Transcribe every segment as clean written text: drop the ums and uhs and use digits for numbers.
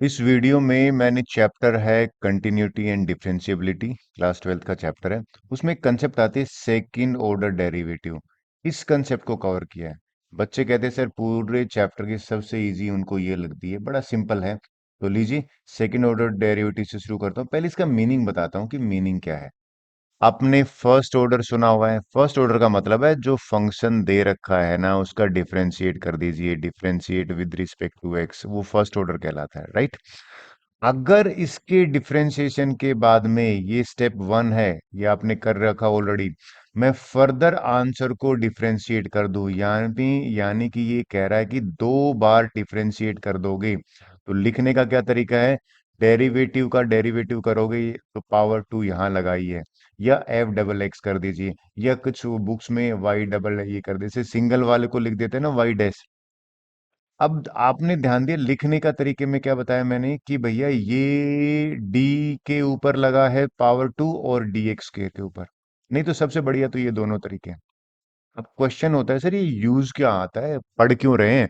इस वीडियो में मैंने चैप्टर है continuity and differentiability, class 12th का चैप्टर है। उसमें एक कंसेप्ट आती है सेकंड ऑर्डर डेरिवेटिव। इस कंसेप्ट को कवर किया है। बच्चे कहते हैं सर पूरे चैप्टर की सबसे इजी उनको ये लगती है, बड़ा सिंपल है। तो लीजिए सेकंड ऑर्डर डेरिवेटिव से शुरू करता हूँ। पहले इसका मीनिंग बताता हूँ कि मीनिंग क्या है। आपने फर्स्ट ऑर्डर सुना हुआ है। फर्स्ट ऑर्डर का मतलब है जो फंक्शन दे रखा है ना उसका डिफरेंशिएट कर दीजिए, differentiate with respect to x, वो फर्स्ट ऑर्डर कहलाता है, राइट। अगर इसके डिफरेंशिएशन के बाद में ये स्टेप वन है, ये आपने कर रखा ऑलरेडी, मैं फर्दर आंसर को डिफरेंशिएट कर दूं, यानी कि ये कह रहा है कि दो बार डिफरेंशिएट कर दोगे तो लिखने का क्या तरीका है। डेरिवेटिव का डेरिवेटिव करोगे तो पावर टू यहां लगाइए, या एफ डबल एक्स कर दीजिए, या कुछ बुक्स में वाई डबल ये कर दीजिए। सिंगल वाले को लिख देते हैं ना वाई डैश। अब आपने ध्यान दिया लिखने का तरीके में क्या बताया मैंने कि भैया ये डी के ऊपर लगा है पावर टू और डी एक्स के ऊपर। नहीं तो सबसे बढ़िया तो ये दोनों तरीके हैं। अब क्वेश्चन होता है सर ये यूज क्या आता है, पढ़ क्यों रहे हैं।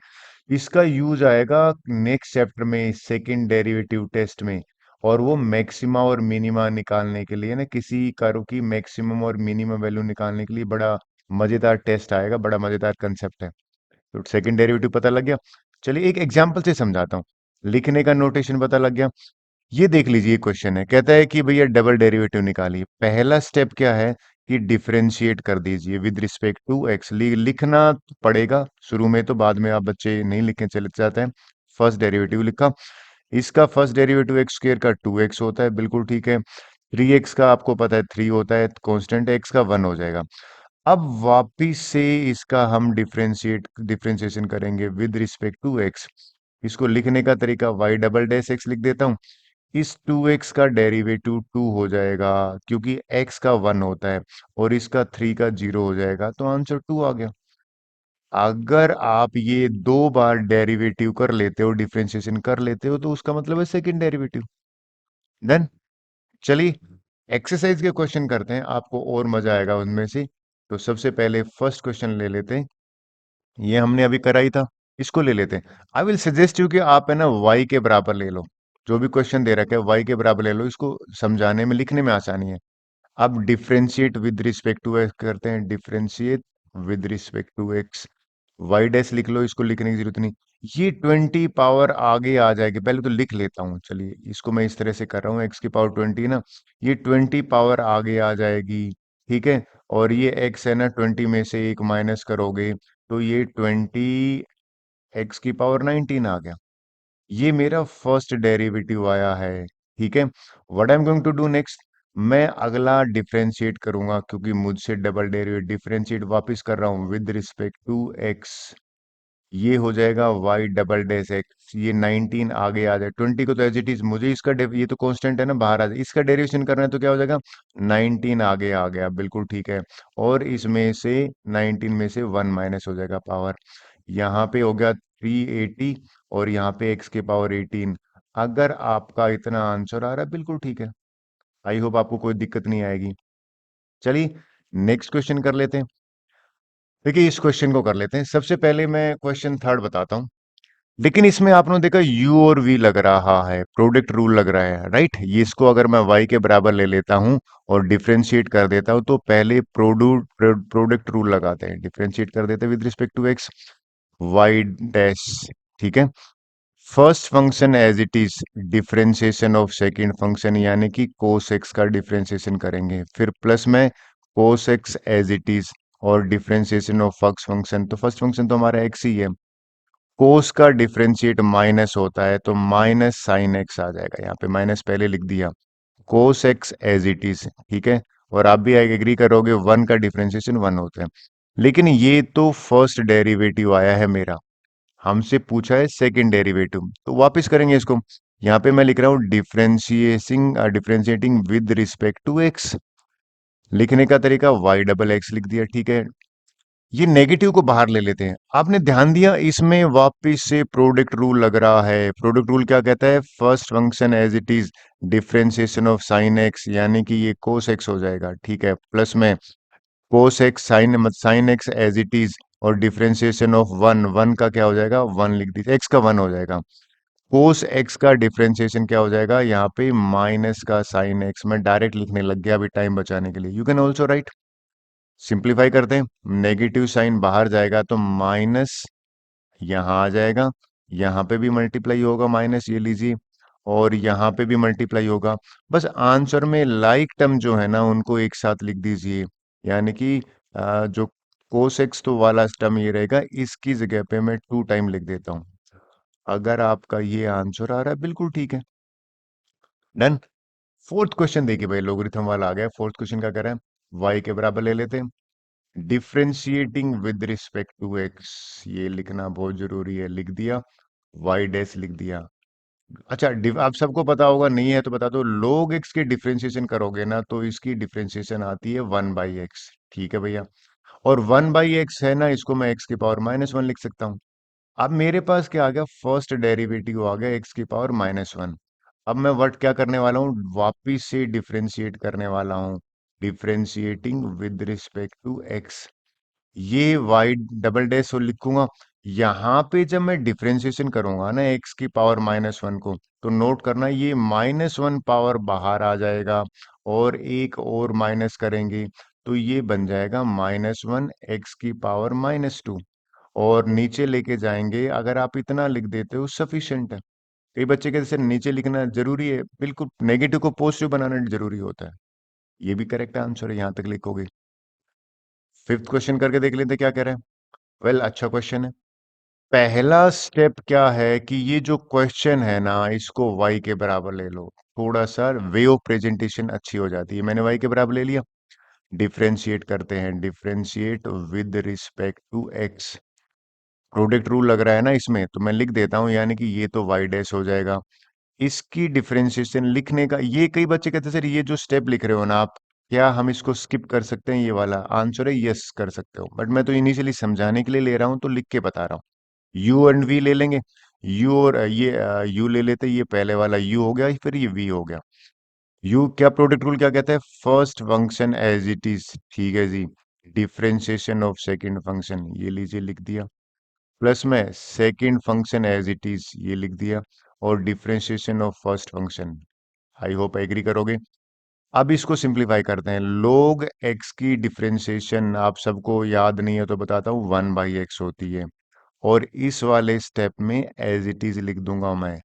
इसका यूज आएगा नेक्स्ट चैप्टर में सेकंड डेरिवेटिव टेस्ट में। और वो मैक्सिमा और मिनिमा निकालने के लिए ना, किसी कर्व की मैक्सिमम और मिनिमम वैल्यू निकालने के लिए बड़ा मजेदार टेस्ट आएगा, बड़ा मजेदार कंसेप्ट है। तो सेकंड डेरिवेटिव पता लग गया। चलिए एक एग्जांपल से समझाता हूँ। लिखने का नोटेशन पता लग गया। ये देख लीजिए क्वेश्चन है, कहता है कि भैया डबल डेरिवेटिव निकालिए। पहला स्टेप क्या है कि डिफरेंशिएट कर दीजिए विद रिस्पेक्ट टू एक्स। लिखना तो पड़ेगा शुरू में, तो बाद में आप बच्चे नहीं लिखे चले जाते हैं। फर्स्ट डेरिवेटिव लिखा। इसका फर्स्ट डेरिवेटिव एक्स स्क्र का 2x होता है, बिल्कुल ठीक है। 3x का आपको पता है 3 होता है, कांस्टेंट एक्स का 1 हो जाएगा। अब वापिस से इसका हम डिफरेंशिएशन करेंगे विद रिस्पेक्ट टू एक्स। इसको लिखने का तरीका वाई डबल डैश एक्स लिख देता हूँ। इस 2x का डेरिवेटिव 2 हो जाएगा, क्योंकि x का 1 होता है, और इसका 3 का 0 हो जाएगा, तो आंसर 2 आ गया। अगर आप ये दो बार डेरिवेटिव कर लेते हो, डिफरेंशिएशन कर लेते हो, तो उसका मतलब है सेकंड डेरिवेटिव। देन चलिए एक्सरसाइज के क्वेश्चन करते हैं, आपको और मजा आएगा उनमें से। तो सबसे पहले फर्स्ट क्वेश्चन ले लेते हैं। ये हमने अभी करा ही था, इसको ले लेते हैं। आई विल सजेस्ट यू कि आप है ना y के बराबर ले लो। जो भी क्वेश्चन दे रखा है y के बराबर ले लो, इसको समझाने में लिखने में आसानी है। अब differentiate with respect to x करते हैं। Differentiate with respect to x, y dash लिख लो, इसको लिखने की जरूरत नहीं। ये 20 पावर आगे आ जाएगी, पहले तो लिख लेता हूँ। चलिए इसको मैं इस तरह से कर रहा हूँ, एक्स की पावर 20 ना, ये 20 पावर आगे आ जाएगी, ठीक है। और ये एक्स है ना, 20 में से एक माइनस करोगे तो ये 20 एक्स की पावर 19 आ गया। ये मेरा फर्स्ट डेरिवेटिव आया है, ठीक है। What I am going to do next, मैं अगला डिफरेंशिएट करूंगा, क्योंकि मुझसे डबल डेरिवेटिव डिफरेंशिएट वापस कर रहा हूं विद रिस्पेक्ट टू एक्स। ये हो जाएगा y डबल डैश एक्स, ये 19 आगे आ जाए, 20 को तो एज इट इज मुझे इसका ये तो कांस्टेंट है ना, बाहर आ जाए, इसका डेरिवेशन करना है तो क्या हो जाएगा, 19 आगे आ गया, बिल्कुल ठीक है। और इसमें से 19 में से 1 माइनस हो जाएगा पावर, यहाँ पे हो गया 380, और यहाँ पे x के पावर 18। अगर आपका इतना आंसर आ रहा है बिल्कुल ठीक है। आई होप आपको कोई दिक्कत नहीं आएगी। चलिए नेक्स्ट क्वेश्चन कर लेते हैं। देखिए इस क्वेश्चन को कर लेते हैं। सबसे पहले मैं क्वेश्चन थर्ड बताता हूँ। लेकिन इसमें आपने देखा u और v लग रहा है, प्रोडक्ट रूल लग रहा है, राइट। ये इसको अगर मैं y के बराबर ले लेता हूं और डिफरेंशिएट कर देता हूं, तो पहले प्रोडक्ट रूल लगाते हैं, डिफरेंशिएट कर देते हैं with respect to x, y dash, ठीक है। First function as it is, differentiation of second function, यानी कि cos x का डिफरेंशिएशन करेंगे, फिर प्लस में cos x as it is, और डिफरेंशिएशन ऑफ फर्स्ट फंक्शन, तो फर्स्ट फंक्शन तो हमारा x ही है। कोस का डिफरेंशिएट माइनस होता है, तो माइनस साइन एक्स आ जाएगा, यहाँ पे माइनस पहले लिख दिया, cos x as it is, ठीक है। और आप भी एग्री करोगे 1 का डिफरेंशिएशन 1 होता है। लेकिन ये तो फर्स्ट डेरिवेटिव आया है मेरा, हमसे पूछा है सेकंड डेरिवेटिव, तो वापस करेंगे इसको। यहाँ पे मैं लिख रहा हूँ differentiating with respect to x. लिखने का तरीका वाई डबल एक्स लिख दिया, ठीक है। ये नेगेटिव को बाहर ले लेते हैं। आपने ध्यान दिया इसमें वापिस से प्रोडक्ट रूल लग रहा है। प्रोडक्ट रूल क्या कहता है, first function as it is, differentiation of sine x, यानी कि ये कोस एक्स हो जाएगा, ठीक है, प्लस में cos x sine x as it is, और डिफरेंशिएशन ऑफ वन, वन का क्या हो जाएगा, वन लिख दीजिए, एक्स का 1 हो जाएगा। कोस एक्स का डिफरेंशिएशन क्या हो जाएगा, यहाँ पे माइनस का साइन एक्स। मैं डायरेक्ट लिखने लग गया अभी टाइम बचाने के लिए। You can also right, simplify करते हैं, नेगेटिव साइन बाहर जाएगा तो माइनस यहाँ आ जाएगा, यहाँ पे भी मल्टीप्लाई होगा माइनस, ये लीजिए, और यहाँ पे भी मल्टीप्लाई होगा। बस आंसर में लाइक टर्म जो है ना उनको एक साथ लिख दीजिए, यानी कि जो कोस एक्स तो वाला टर्म ये रहेगा, इसकी जगह पे मैं 2 टाइम लिख देता हूँ। अगर आपका ये आंसर आ रहा है बिल्कुल ठीक है, डन। फोर्थ क्वेश्चन देखिए भाई, लोगरिथम वाला आ गया। फोर्थ क्वेश्चन क्या कर रहा है, वाई के बराबर ले लेते हैं, differentiating with respect to x. ये लिखना बहुत जरूरी है, लिख दिया, वाई डैश लिख दिया। अच्छा, आप सबको पता होगा, नहीं है तो बता दो, log x के डिफरेंशिएशन करोगे ना तो इसकी डिफरेंशिएशन आती है 1/x। ठीक है भैया, और 1/x है ना, इसको मैं x की पावर -1 लिख सकता हूँ। अब मेरे पास क्या आ गया, फर्स्ट डेरिवेटिव आ गया x की पावर -1। अब मैं व्हाट क्या करने वाला हूँ, वापिस से डिफरेंशिएट करने वाला हूँ, differentiating with respect to x। ये वाई डबल डैश और लिखूंगा। यहाँ पे जब मैं डिफरेंशिएशन करूंगा ना x की पावर -1 को, तो नोट करना ये -1 पावर बाहर आ जाएगा, और एक और माइनस करेंगे तो ये बन जाएगा -1 x की पावर -2। और नीचे लेके जाएंगे, अगर आप इतना लिख देते हो सफिशिएंट है। कई बच्चे कहते सर नीचे लिखना जरूरी है, बिल्कुल नेगेटिव को पॉजिटिव बनाना जरूरी होता है। ये भी करेक्ट आंसर है, यहां तक लिखोगे। फिफ्थ क्वेश्चन करके देख लेते क्या कह रहे हैं। वेल, अच्छा क्वेश्चन है। पहला स्टेप क्या है कि ये जो क्वेश्चन है ना, इसको y के बराबर ले लो। थोड़ा सा वे ऑफ प्रेजेंटेशन अच्छी हो जाती है। मैंने y के बराबर ले लिया, डिफरेंशिएट करते हैं, differentiate with respect to x। Product rule लग रहा है ना इसमें, तो मैं लिख देता हूं, यानी कि ये तो y डैश हो जाएगा। इसकी डिफरेंशिएशन लिखने का, ये कई बच्चे कहते हैं सर ये जो स्टेप लिख रहे हो ना आप, क्या हम इसको स्किप कर सकते हैं, ये वाला आंसर है यस कर सकते हो, बट मैं तो इनिशियली समझाने के लिए ले रहा हूं तो लिख के बता रहा हूँ। यू एंड वी ले लेंगे, यू और ये यू ले लेते, ये पहले वाला यू हो गया, फिर ये वी हो गया। यू क्या, प्रोडक्ट रूल क्या कहता है, first function as it is. ठीक है जी, डिफरेंशिएशन ऑफ सेकंड फंक्शन, ये लीजिए लिख दिया, प्लस में second function as it is, ये लिख दिया, और differentiation of first function. I hope agree करोगे। अब इसको सिंप्लीफाई करते हैं। log x की डिफरेंशिएशन आप सबको याद नहीं है तो बताता हूँ, 1/x होती है, और इस वाले स्टेप में एज इट इज लिख दूंगा मैं।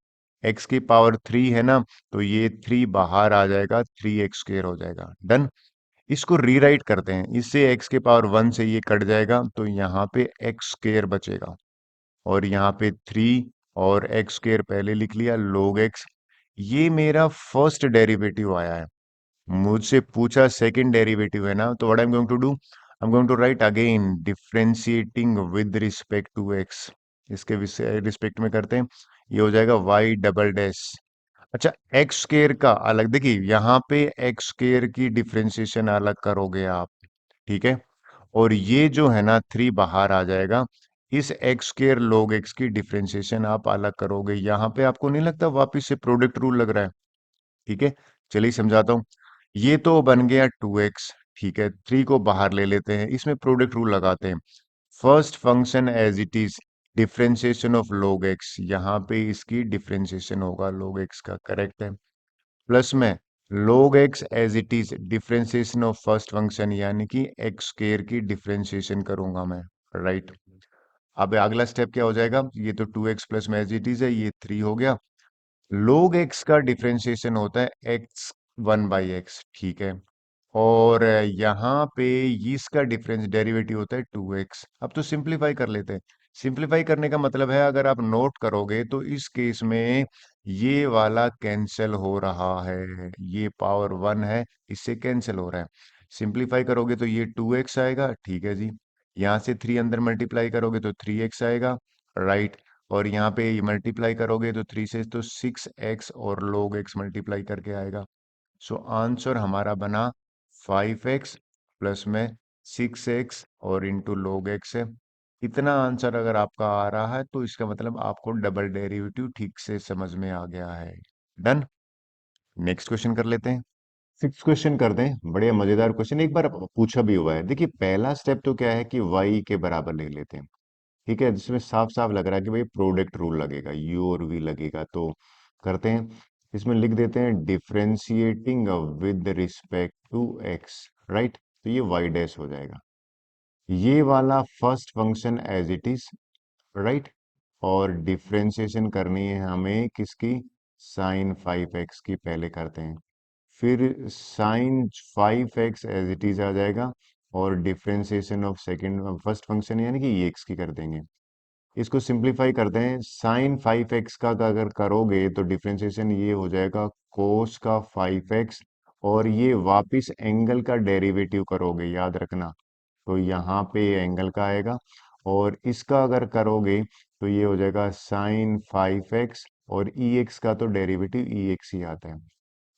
x की पावर 3 है ना, तो ये 3 बाहर आ जाएगा, 3x² हो जाएगा, डन। इसको रीराइट करते हैं, इससे x के पावर 1 से ये कट जाएगा, तो यहाँ पे x² बचेगा, और यहाँ पे 3, और x² पहले लिख लिया, log x। ये मेरा फर्स्ट डेरिवेटिव आया है। मुझसे पूछा सेकंड डेरिवेटिव है ना, तो what I am going to do, I am going to write again differentiating with respect to x. इसके रिस्पेक्ट में करते हैं, ये हो जाएगा वाई डबल डैश। अच्छा, एक्स स्केयर का अलग, देखिए यहाँ पे एक्स स्केयर की डिफरेंशिएशन अलग करोगे आप, ठीक है, और ये जो है ना 3 बाहर आ जाएगा। इस एक्स स्केयर log x की डिफरेंशिएशन आप अलग करोगे, यहाँ पे आपको नहीं लगता वापिस से प्रोडक्ट रूल लग रहा है। ठीक है, चलिए समझाता हूँ। ये तो बन गया 2x, ठीक है, 3 को बाहर ले लेते हैं, इसमें प्रोडक्ट रूल लगाते हैं। First function as it is, differentiation of log x, यहाँ पे इसकी डिफरेंशिएशन होगा log x का, करेक्ट है, प्लस में log x as it is, differentiation of first function, यानी कि x स्क्वायर की डिफरेंशिएशन करूंगा मैं, राइट। अब अगला स्टेप क्या हो जाएगा, ये तो 2x प्लस में एज इट इज है, ये 3 हो गया। log x का डिफरेंशिएशन होता है x 1/x, ठीक है, और यहाँ पे इसका डिफरेंस डेरिवेटिव होता है 2x। अब तो सिंपलीफाई कर लेते हैं। सिंपलीफाई करने का मतलब है, अगर आप नोट करोगे तो इस केस में ये वाला कैंसिल हो रहा है, ये पावर 1 है, इससे कैंसिल हो रहा है। सिंपलीफाई करोगे तो ये 2x आएगा, ठीक है जी, यहाँ से 3 अंदर मल्टीप्लाई करोगे तो 3x आएगा, राइट, और यहाँ पे मल्टीप्लाई करोगे तो 3 से तो 6x, और log x मल्टीप्लाई करके आएगा। सो आंसर हमारा बना 5x प्लस में 6x और इंटू log x है। इतना आंसर अगर आपका आ रहा है तो इसका मतलब आपको डबल डेरिवेटिव ठीक से समझ में आ गया है, डन। नेक्स्ट क्वेश्चन कर लेते हैं। सिक्स क्वेश्चन कर दें, बड़े मजेदार क्वेश्चन, एक बार पूछा भी हुआ है। देखिए पहला स्टेप तो क्या है कि y के बराबर ले लेते हैं, ठीक है, जिसमें साफ साफ लग रहा है कि भाई प्रोडक्ट रूल लगेगा, यू और वी लगेगा। तो करते हैं, इसमें लिख देते हैं differentiating with respect to x, right. तो ये वाई डैश हो जाएगा, ये वाला first function as it is, right. और डिफ्रेंशिएशन करनी है हमें किसकी, साइन 5x की, पहले करते हैं। फिर sine 5x as it is आ जाएगा, और differentiation of second first function यानी कि एक्स की कर देंगे। इसको सिंप्लीफाई करते हैं, साइन 5x का अगर करोगे तो डिफ्रेंशिएशन ये हो जाएगा कोस का 5x, और ये वापिस एंगल का डेरिवेटिव करोगे, याद रखना। तो यहाँ पे एंगल का आएगा, और इसका अगर करोगे तो ये हो जाएगा साइन 5x, और ई एक्स का तो डेरिवेटिव ई एक्स ही आता है।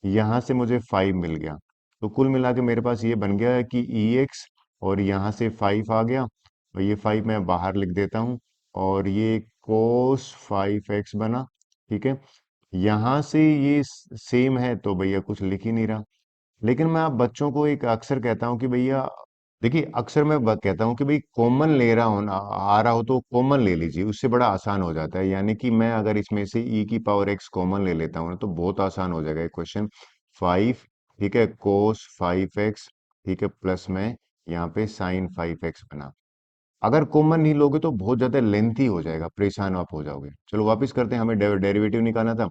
यहाँ से मुझे 5 मिल गया, तो कुल मिला के मेरे पास ये बन गया है कि ई एक्स, और यहाँ से 5 आ गया, और ये 5 मैं बाहर लिख देता हूँ, और ये कोस 5x बना। ठीक है, यहाँ से ये सेम है तो भैया कुछ लिख ही नहीं रहा। लेकिन मैं आप बच्चों को एक अक्सर कहता हूँ कि भैया देखिए, अक्सर मैं कहता हूँ कि भाई कॉमन ले रहा हूँ ना, आ रहा हो तो कॉमन ले लीजिए, उससे बड़ा आसान हो जाता है। यानी कि मैं अगर इसमें से e की पावर x कॉमन ले लेता हूँ ना, तो बहुत आसान हो जाएगा ये क्वेश्चन। 5, ठीक है, कोस 5x, ठीक है, प्लस में यहाँ पे साइन 5x बना। अगर कॉमन नहीं लोगे तो बहुत ज्यादा लेंथी हो जाएगा, परेशान आप हो जाओगे। चलो वापस करते हैं, हमें डेरिवेटिव निकालना था।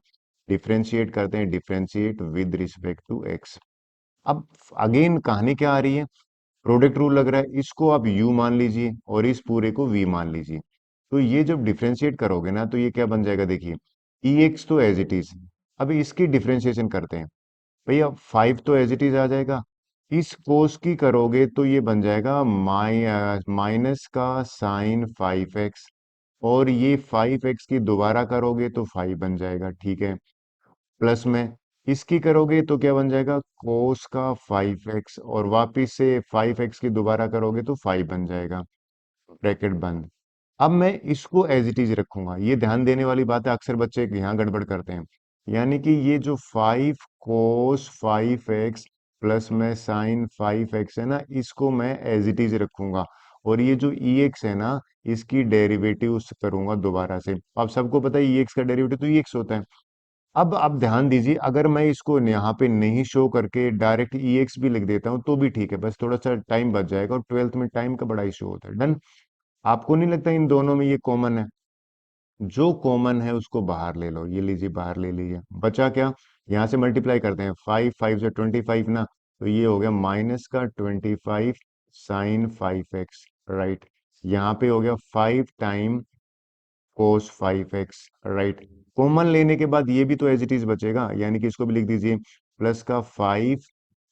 डिफ्रेंशिएट करते हैं, differentiate with respect to x. अब अगेन कहानी क्या आ रही है, प्रोडक्ट रूल लग रहा है, इसको आप u मान लीजिए और इस पूरे को v मान लीजिए। तो ये जब डिफ्रेंशिएट करोगे ना, तो ये क्या बन जाएगा, देखिए ex तो एज इट इज। अब इसकी डिफ्रेंशिएशन करते हैं, भैया 5 तो एज इट इज आ जाएगा, इस कोस की करोगे तो ये बन जाएगा माइनस का साइन 5x, और ये 5x की दोबारा करोगे तो 5 बन जाएगा, ठीक है। प्लस में इसकी करोगे तो क्या बन जाएगा, कोस का 5x, और वापिस से 5x की दोबारा करोगे तो 5 बन जाएगा, ब्रैकेट बंद। अब मैं इसको एज इट इज रखूंगा, ये ध्यान देने वाली बात है, अक्सर बच्चे यहाँ गड़बड़ करते हैं। यानी कि ये जो 5 कोस 5x प्लस में साइन 5x है ना, इसको मैं एज इट इज रखूंगा, और ये जो ex है ना, इसकी डेरिवेटिव करूंगा दोबारा से। अब सबको पता है ex का डेरिवेटिव तो ex होता है। अब आप ध्यान दीजिए, अगर मैं इसको यहाँ पे नहीं शो करके डायरेक्ट EX भी लिख देता हूँ तो भी ठीक है, बस थोड़ा सा टाइम बच जाएगा, और 12th में टाइम का बड़ा इशू होता है। डन। आपको नहीं लगता इन दोनों में ये कॉमन है, जो कॉमन है उसको बाहर ले लो, ये लीजिए बाहर ले लीजिए, बचा क्या, यहाँ से मल्टीप्लाई करते हैं, 5 5 से 25 ना, तो ये हो गया माइनस का 25 साइन 5x, राइट। यहाँ पे हो गया 5 टाइम कोस 5x, राइट। कॉमन लेने के बाद ये भी तो एज इट इज बचेगा, यानी कि इसको भी लिख दीजिए, प्लस का 5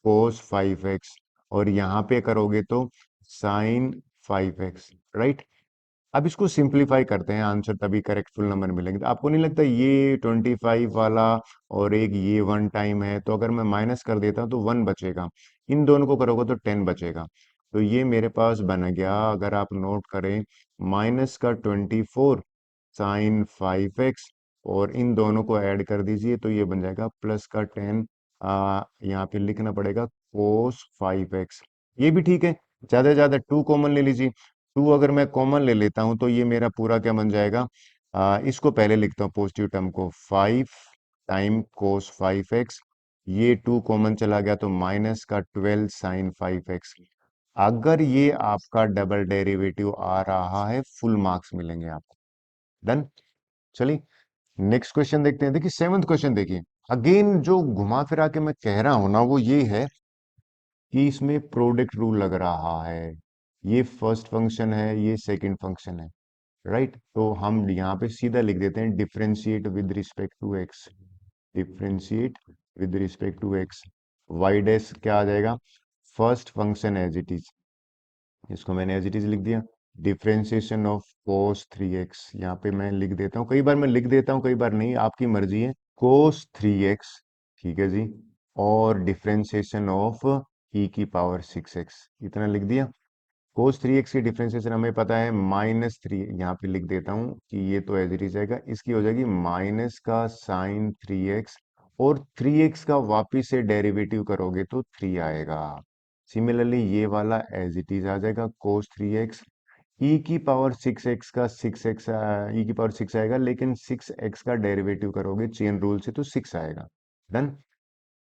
कोस 5x, और यहाँ पे करोगे तो साइन 5x, राइट। अब इसको सिंप्लीफाई करते हैं, आंसर तभी करेक्ट फुल नंबर मिलेंगे। तो आपको नहीं लगता ये 25 वाला और एक ये 1 टाइम है, तो अगर मैं माइनस कर देता हूँ तो 1 बचेगा, इन दोनों को करोगे तो 10 बचेगा। तो ये मेरे पास बन गया, अगर आप नोट करें, माइनस का 24 साइन 5x, और इन दोनों को ऐड कर दीजिए तो ये बन जाएगा प्लस का 10, यहाँ पे लिखना पड़ेगा कोस 5x। ये भी ठीक है, ज्यादा से ज्यादा 2 कॉमन ले लीजिए। 2 अगर मैं कॉमन ले लेता हूं तो ये मेरा पूरा क्या बन जाएगा, इसको पहले लिखता हूँ पॉजिटिव टर्म को, 5 टाइम कोस 5x, ये 2 कॉमन चला गया तो माइनस का 12 साइन 5x। अगर ये आपका डबल डेरिवेटिव आ रहा है, फुल मार्क्स मिलेंगे आपको। डन। चलिए नेक्स्ट क्वेश्चन देखते हैं। देखिए 7th क्वेश्चन देखिए, अगेन जो घुमा फिरा के मैं कह रहा हूं ना, वो ये है कि इसमें प्रोडक्ट रूल लग रहा है, ये फर्स्ट फंक्शन है, ये सेकंड फंक्शन है, राइट। तो हम यहाँ पे सीधा लिख देते हैं differentiate with respect to x, differentiate with respect to x. Y dash क्या आ जाएगा, first function as it is, इसको मैंने एज इट इज लिख दिया। डिफरेंशिएशन ऑफ कोस 3x, यहाँ पे मैं लिख देता हूँ, कई बार मैं लिख देता हूँ कई बार नहीं, आपकी मर्जी है। कोस 3x, ठीक है जी, और डिफरेंशिएशन ऑफ e की पावर 6x, इतना लिख दिया। कोस 3x की डिफरेंशिएशन हमें पता है -3, यहाँ पे लिख देता हूँ कि ये तो एज इट इज आएगा, इसकी हो जाएगी माइनस का साइन 3x, और 3x का वापिस से डेरिवेटिव करोगे तो 3 आएगा। सिमिलरली ये वाला एज इट इज आ जाएगा, कोस 3x, ई की पावर सिक्स एक्स का सिक्स एक्स ई की पावर सिक्स आएगा, लेकिन सिक्स एक्स का डेरिवेटिव करोगे चेन रूल से तो सिक्स आएगा। डन।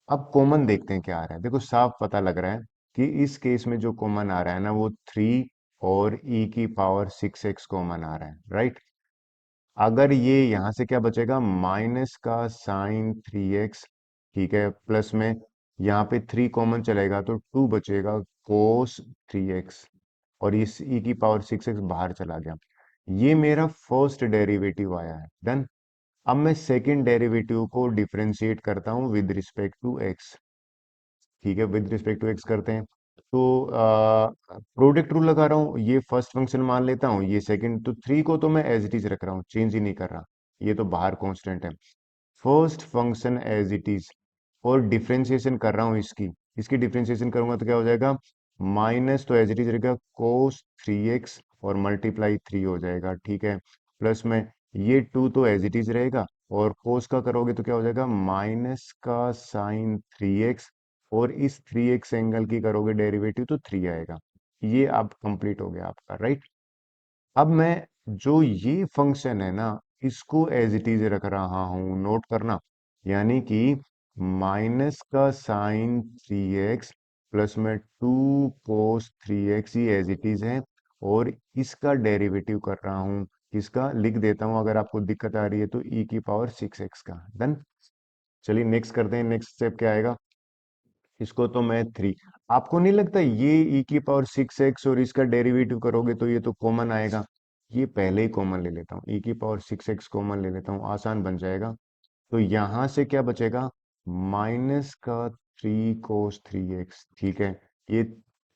अब कॉमन देखते हैं क्या आ रहा है। देखो साफ पता लग रहा है कि इस केस में जो कॉमन आ रहा है ना वो थ्री और ई की पावर सिक्स एक्स कॉमन आ रहा है, राइट। अगर ये यहां से क्या बचेगा, माइनस का साइन थ्री एक्स, ठीक है, प्लस में यहाँ पे थ्री कॉमन चलेगा तो टू बचेगा कोस थ्री एक्स, और इस ई की पावर सिक्स एक्स बाहर चला गया। ये मेरा फर्स्ट डेरिवेटिव आया है। डन। अब मैं सेकंड डेरिवेटिव को डिफरेंशिएट करता हूँ विद रिस्पेक्ट टू एक्स। ठीक है, विद रिस्पेक्ट टू एक्स करते हैं। तो प्रोडक्ट रूल लगा रहा हूँ, ये फर्स्ट फंक्शन मान लेता हूँ, ये सेकंड, तो थ्री को तो मैं एज इट इज रख रहा हूँ, चेंज ही नहीं कर रहा, ये तो बाहर कांस्टेंट है। First function as it is, और डिफरेंशिएशन कर रहा हूँ इसकी। इसकी डिफरेंशिएशन करूंगा तो क्या हो जाएगा, माइनस तो एज इट इज रहेगा कोस थ्री एक्स और मल्टीप्लाई थ्री हो जाएगा, ठीक है, प्लस में ये टू तो एज इट इज रहेगा, और कोस का करोगे तो क्या हो जाएगा, माइनस का साइन थ्री एक्स, और इस थ्री एक्स एंगल की करोगे डेरिवेटिव तो थ्री आएगा। ये अब कंप्लीट हो गया आपका, राइट। अब मैं जो ये फंक्शन है ना, इसको एज इट इज रख रहा हूं, नोट करना। यानी कि माइनस का साइन थ्री एक्स प्लस में टू कोस थ्री एक्स, ये एज इट इज है, और इसका डेरिवेटिव कर रहा हूं। इसका लिख देता हूं, अगर आपको दिक्कत आ रही है तो ई की पावर सिक्स एक्स का। डन। चलिए नेक्स्ट करते हैं, नेक्स्ट स्टेप क्या आएगा। इसको तो मैं थ्री, आपको नहीं लगता ये ई की पावर सिक्स एक्स और इसका डेरिवेटिव करोगे तो ये तो कॉमन आएगा। ये पहले ही कॉमन ले लेता हूँ, ई की पावर सिक्स एक्स कॉमन ले लेता हूँ, आसान बन जाएगा। तो यहां से क्या बचेगा, माइनस का थ्री कोस थ्री एक्स, ठीक है, ये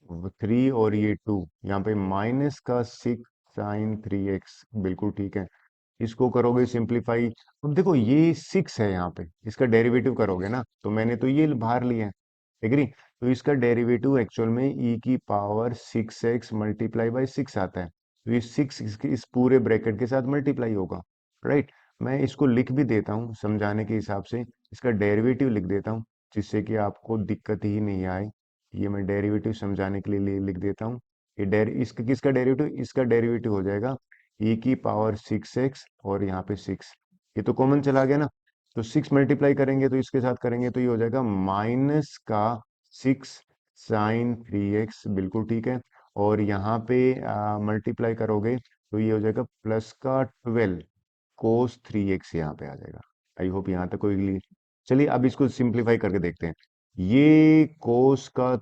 थ्री और ये टू, यहाँ पे माइनस का सिक्स साइन थ्री एक्स, बिल्कुल ठीक है। इसको करोगे सिंप्लीफाई, अब देखो ये सिक्स है यहाँ पे, इसका डेरिवेटिव करोगे ना, तो मैंने तो ये बाहर लिया है, एग्री। तो इसका डेरिवेटिव एक्चुअल में ई की power six x multiply by six आता है, तो ये सिक्स इस पूरे ब्रैकेट के साथ मल्टीप्लाई होगा, राइट। मैं इसको लिख भी देता हूँ समझाने के हिसाब से, इसका डेरिवेटिव लिख देता हूँ, जिससे कि आपको दिक्कत ही नहीं आए। ये मैं डेरिवेटिव समझाने के लिए लिख देता हूँ। ये इसका किसका डेरिवेटिव, इसका डेरिवेटिव हो जाएगा ई की पावर सिक्स एक्स, और यहाँ पे सिक्स, ये तो कॉमन चला गया ना, तो सिक्स मल्टीप्लाई करेंगे तो इसके साथ करेंगे तो ये हो जाएगा माइनस का सिक्स साइन थ्री एक्स, बिल्कुल ठीक है, और यहाँ पे मल्टीप्लाई करोगे तो ये हो जाएगा प्लस का ट्वेल्व कोस थ्री एक्स, यहाँ पे आ जाएगा। आई होप यहाँ तक कोई क्लियर। चलिए अब इसको सिंप्लीफाई करके देखते हैं। ये कोस का,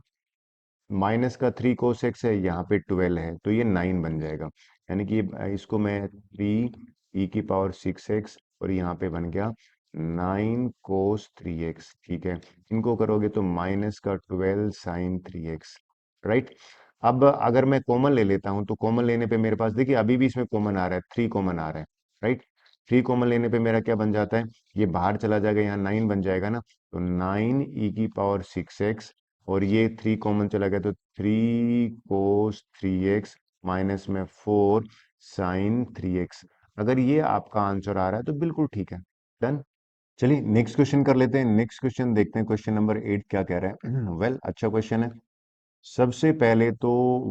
माइनस का थ्री कोस एक्स है, यहाँ पे ट्वेल्व है, तो ये नाइन बन जाएगा। यानी कि इसको मैं थ्री ई की पावर सिक्स एक्स, और यहाँ पे बन गया नाइन कोस थ्री एक्स, ठीक है। इनको करोगे तो माइनस का twelve sine three x, right. अब अगर मैं कॉमन ले लेता हूं, तो कॉमन लेने पे मेरे पास देखिए अभी भी इसमें कॉमन आ रहा है, थ्री कॉमन आ रहा है, राइट। थ्री कॉमन लेने पे मेरा क्या बन जाता है, ये बाहर चला जाएगा, यहाँ नाइन बन जाएगा ना, तो नाइन ई की पावर सिक्स एक्स, और ये थ्री कॉमन चला गया तो three cos three x, minus में फोर साइन थ्री एक्स। अगर ये आपका आंसर आ रहा है तो बिल्कुल ठीक है। डन। चलिए नेक्स्ट क्वेश्चन कर लेते हैं। नेक्स्ट क्वेश्चन देखते हैं, क्वेश्चन नंबर एट क्या कह रहा है। वेल अच्छा क्वेश्चन है। सबसे पहले तो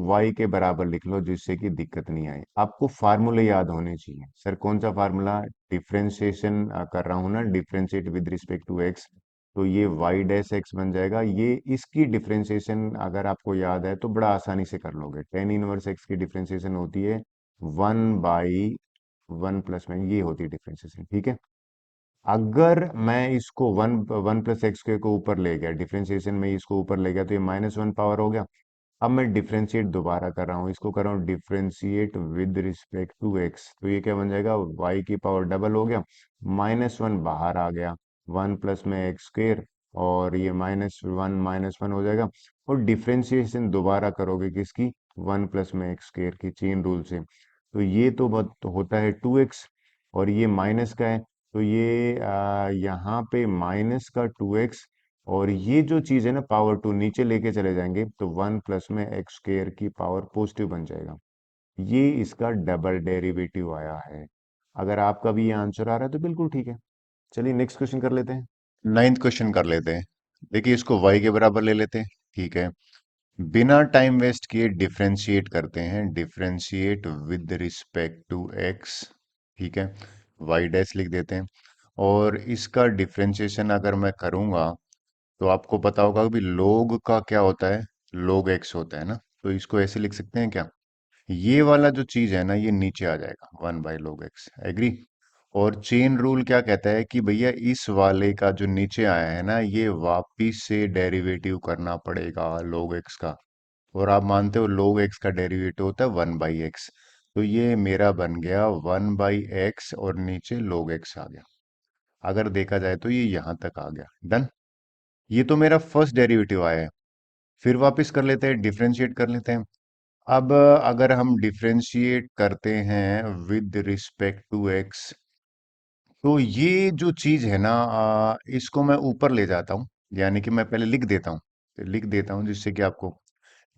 y के बराबर लिख लो, जिससे कि दिक्कत नहीं आए। आपको फार्मूले याद होने चाहिए। सर कौन सा फार्मूला, डिफरेंशिएशन कर रहा हूं ना, differentiate with respect to x, तो ये y डैश x बन जाएगा। ये इसकी डिफरेंशिएशन अगर आपको याद है तो बड़ा आसानी से कर लोगे। टेन इनवर्स x की डिफरेंशिएशन होती है वन बाई वन प्लस में, ये होती है डिफरेंशिएशन, ठीक है। अगर मैं इसको वन वन प्लस एक्स के को ऊपर ले गया, डिफरेंशिएशन में इसको ऊपर ले गया, तो ये माइनस वन पावर हो गया। अब मैं डिफरेंशिएट दोबारा कर रहा हूँ, इसको कर रहा हूँ differentiate with respect to x, तो ये क्या बन जाएगा, वाई की पावर डबल हो गया, माइनस वन बाहर आ गया, वन प्लस में एक्स स्क्वेयर, और ये माइनस वन हो जाएगा। और डिफरेंशिएशन दोबारा करोगे किसकी, वन प्लस में एक्स स्क्वेयर की, चेन रूल से, तो ये तो होता है टू एक्स, और ये माइनस का है, तो ये यहाँ पे माइनस का टू एक्स, और ये जो चीज है ना पावर टू नीचे लेके चले जाएंगे तो वन प्लस में एक्स स्क्वेयर की पावर पॉजिटिव बन जाएगा। ये इसका डबल डेरिवेटिव आया है। अगर आपका भी ये आंसर आ रहा है तो बिल्कुल ठीक है। चलिए नेक्स्ट क्वेश्चन कर लेते हैं। नाइन्थ क्वेश्चन कर लेते हैं। देखिए इसको y के बराबर ले लेते हैं, ठीक है। बिना टाइम वेस्ट किए डिफरेंशिएट करते हैं, differentiate with respect to x. ठीक है, वाई डैश लिख देते हैं। और इसका डिफरेंशिएशन अगर मैं करूंगा तो आपको पता होगा कि लोग का क्या होता है, लोग एक्स होता है ना, तो इसको ऐसे लिख सकते हैं क्या, ये वाला जो चीज है ना ये नीचे आ जाएगा 1/log x, एग्री। और चेन रूल क्या कहता है कि भैया इस वाले का जो नीचे आया है ना ये वापिस से डेरिवेटिव करना पड़ेगा log x का। और आप मानते हो log x का डेरिवेटिव होता है 1/x, तो ये मेरा बन गया 1/x और नीचे log x आ गया। अगर देखा जाए तो ये यहां तक आ गया, डन। ये तो मेरा फर्स्ट डेरिवेटिव आया है। फिर वापस कर लेते हैं, डिफरेंशिएट कर लेते हैं। अब अगर हम डिफरेंशिएट करते हैं विद रिस्पेक्ट टू एक्स, तो ये जो चीज है ना इसको मैं ऊपर ले जाता हूँ, यानी कि मैं पहले लिख देता हूँ, लिख देता हूँ जिससे कि आपको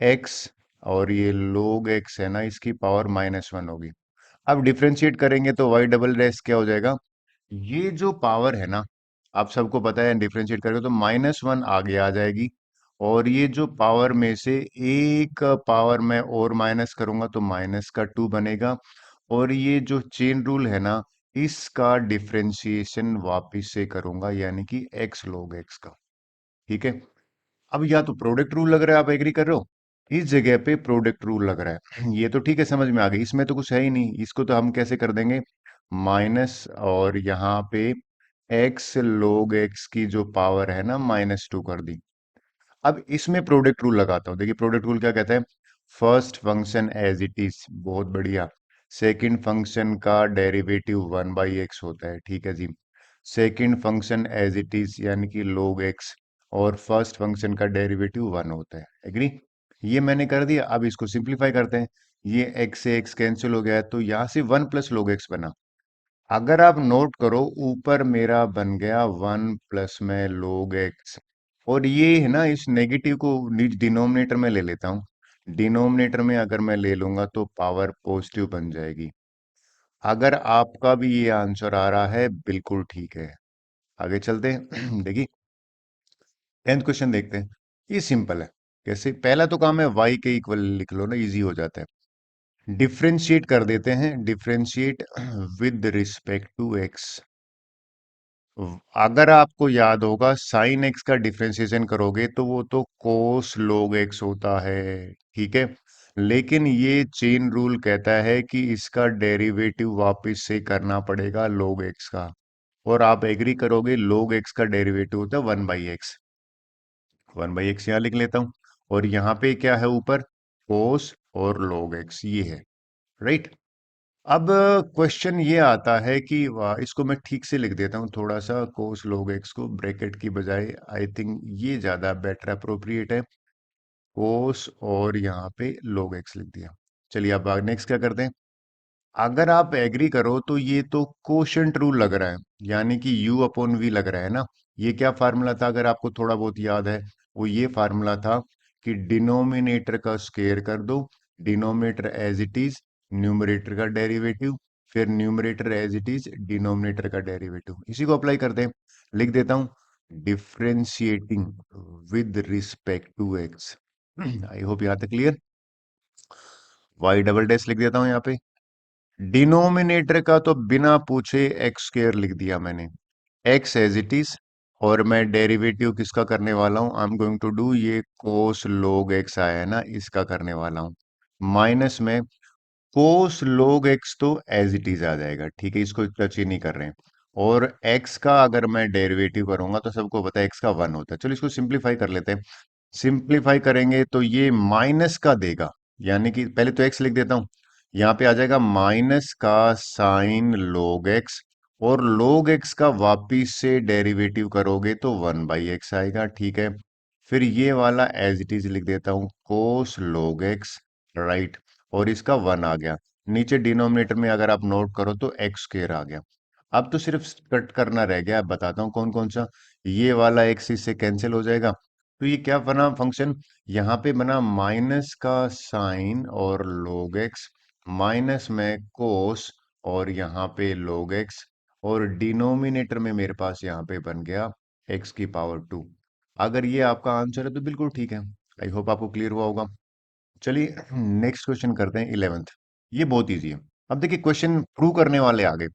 एक्स और ये लोग एक्स है ना इसकी पावर -1 होगी। अब डिफरेंशिएट करेंगे तो वाई डबल डैश क्या हो जाएगा, ये जो पावर है ना, आप सबको पता है डिफरेंशिएट करेंगे तो -1 आगे आ जाएगी। और ये जो पावर में से एक पावर मैं और माइनस करूंगा तो -2 बनेगा। और ये जो चेन रूल है ना इसका डिफरेंशिएशन वापिस से करूंगा, यानी कि एक्स log एक्स का। ठीक है, अब या तो प्रोडक्ट रूल लग रहा है, आप एग्री कर रहे हो, इस जगह पे प्रोडक्ट रूल लग रहा है। ये तो ठीक है, समझ में आ गई, इसमें तो कुछ है ही नहीं, इसको तो हम कैसे कर देंगे, माइनस और यहाँ पे एक्स log एक्स की जो पावर है ना -2 कर दी। अब इसमें प्रोडक्ट रूल लगाता हूं, देखिए प्रोडक्ट रूल क्या कहता है, first function as it is, बहुत बढ़िया। सेकंड फंक्शन का डेरिवेटिव 1/x होता है, ठीक है जी। Second function as it is यानी कि log x, और फर्स्ट फंक्शन का डेरिवेटिव 1 होता है, एग्री। ये मैंने कर दिया, अब इसको सिंप्लीफाई करते हैं। ये x से x कैंसिल हो गया है, तो यहां से 1 + log x बना। अगर आप नोट करो ऊपर मेरा बन गया 1 + में log x, और ये है ना इस नेगेटिव को डिनोमिनेटर में ले लेता हूं। डिनोमिनेटर में अगर मैं ले लूंगा तो पावर पॉजिटिव बन जाएगी। अगर आपका भी ये आंसर आ रहा है बिल्कुल ठीक है, आगे चलते हैं। देखिए 10th क्वेश्चन देखते हैं, ये सिंपल है। कैसे, पहला तो काम है y के इक्वल लिख लो ना, इजी हो जाता है। डिफरेंशिएट कर देते हैं, differentiate with respect to x। अगर आपको याद होगा साइन एक्स का डिफरेंशिएशन करोगे तो वो तो कोस log एक्स होता है, ठीक है। लेकिन ये चेन रूल कहता है कि इसका डेरिवेटिव वापस से करना पड़ेगा log एक्स का। और आप एग्री करोगे log एक्स का डेरिवेटिव होता है 1/x। 1/x यहाँ लिख लेता हूं, और यहाँ पे क्या है ऊपर, कोस और log एक्स ये है, राइट। अब क्वेश्चन ये आता है कि इसको मैं ठीक से लिख देता हूँ थोड़ा सा, कोस log x को ब्रैकेट की बजाय, आई थिंक ये ज्यादा बेटर अप्रोप्रिएट है। कोस और यहाँ पे log x लिख दिया। चलिए अब नेक्स्ट क्या करते हैं। अगर आप एग्री करो तो ये तो कोशंट रूल लग रहा है, यानी कि u/v लग रहा है ना। ये क्या फार्मूला था, अगर आपको थोड़ा बहुत याद है, वो ये फार्मूला था कि डिनोमिनेटर का स्क्वायर कर दो, denominator as it is, numerator का डेरिवेटिव, फिर numerator as it is, denominator का डेरिवेटिव। इसी को अप्लाई करते हैं, लिख देता हूं differentiating with respect to x. I hope यहां तक क्लियर। वाई डबल डैश लिख देता हूं यहाँ पे। डिनोमिनेटर का तो बिना पूछे एक्स स्क्वायर लिख दिया मैंने, एक्स एज इट इज। और मैं डेरिवेटिव किसका करने वाला हूं, I am going to do, ये कोस log एक्स आया है ना इसका करने वाला हूं। माइनस में कोस log एक्स तो एज इट इज आ जाएगा, ठीक है, इसको टच ही नहीं कर रहे हैं। और एक्स का अगर मैं डेरिवेटिव करूंगा तो सबको पता है एक्स का 1 होता है। चलो इसको सिंप्लीफाई कर लेते हैं। सिंप्लीफाई करेंगे तो ये माइनस का देगा, यानी कि पहले तो एक्स लिख देता हूं, यहां पे आ जाएगा माइनस का साइन log एक्स। और log एक्स का वापिस से डेरिवेटिव करोगे तो 1/x आएगा, ठीक है। फिर ये वाला एज इट इज लिख देता हूं, कोस log एक्स, राइट। और इसका 1 आ गया। नीचे डिनोमिनेटर में अगर आप नोट करो तो एक्स स्क्वायर आ गया। अब तो सिर्फ कट करना रह गया, अब बताता हूँ कौन कौन सा। ये वाला एक्स इससे कैंसिल हो जाएगा, तो ये क्या बना फंक्शन, यहाँ पे बना माइनस का साइन और log एक्स, माइनस में कोस और यहाँ पे log एक्स, और डिनोमिनेटर में मेरे पास यहाँ पे बन गया x की पावर 2। अगर ये आपका आंसर है तो बिल्कुल ठीक है, आई होप आपको क्लियर हुआ होगा। चलिए नेक्स्ट क्वेश्चन करते हैं, 11th। ये बहुत इजी है। अब देखिए क्वेश्चन प्रूव करने वाले आगे,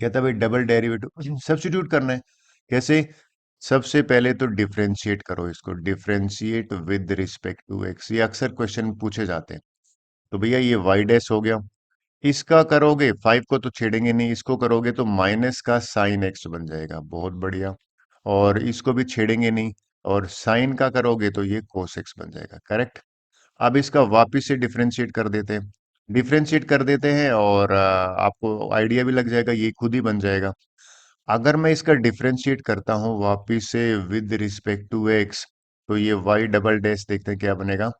कहता है भाई डबल डेरिवेटिव सब्स्टिट्यूट करना है। कैसे? सबसे पहले तो डिफरेंशिएट करो इसको, differentiate with respect to x, ये अक्सर क्वेश्चन पूछे जाते हैं। तो भैया ये वाई डैश हो गया, इसका करोगे 5 को तो छेड़ेंगे नहीं, इसको करोगे तो माइनस का साइन एक्स बन जाएगा, बहुत बढ़िया। और इसको भी छेड़ेंगे नहीं, और साइन का करोगे तो ये कोस एक्स बन जाएगा, करेक्ट। अब इसका वापिस से डिफरेंशिएट कर देते हैं, डिफरेंशिएट कर देते हैं और आपको आइडिया भी लग जाएगा, ये खुद ही बन जाएगा। अगर मैं इसका डिफरेंशिएट करता हूं वापिस से विद रिस्पेक्ट टू एक्स, तो ये वाई डबल डैश देखते हैं क्या बनेगा।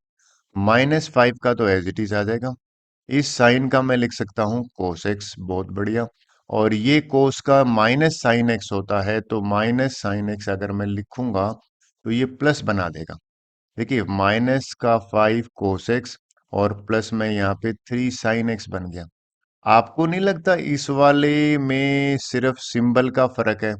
-5 का तो एज इट इज आ जाएगा, इस साइन का मैं लिख सकता हूं कोस एक्स, बहुत बढ़िया। और ये कोस का माइनस साइन एक्स होता है, तो माइनस साइन एक्स अगर मैं लिखूंगा तो ये प्लस बना देगा। देखिए -5 कोस एक्स और प्लस में यहाँ पे 3 साइन एक्स बन गया। आपको नहीं लगता इस वाले में सिर्फ सिंबल का फर्क है?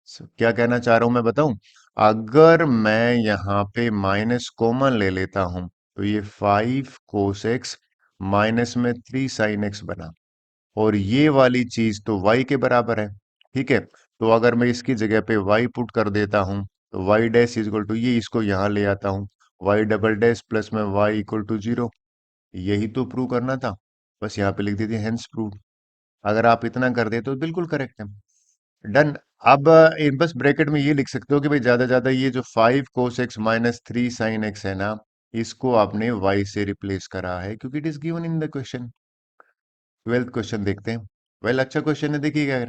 क्या कहना चाह रहा हूं मैं बताऊं? अगर मैं यहाँ पे माइनस कॉमन ले लेता हूं तो ये 5 कोस एक्स माइनस में 3 साइन एक्स बना, और ये वाली चीज तो y के बराबर है। ठीक है, तो अगर मैं इसकी जगह पे y पुट कर देता हूं तो y डैश इक्वल टू, ये इसको यहां ले आता हूं, y डबल डैश प्लस में y इक्वल टू 0। यही तो प्रूव करना था, बस यहाँ पे लिख दीजिए हेंस प्रूव। अगर आप इतना कर दे तो बिल्कुल करेक्ट है। डन। अब बस ब्रैकेट में ये लिख सकते हो कि भाई ज्यादा ज्यादा ये जो 5 cos x minus 3 sine x है ना, इसको आपने y से रिप्लेस करा है, क्योंकि it is given in the question. 12th question देखते हैं। वेल अच्छा क्वेश्चन है, देखिएगा।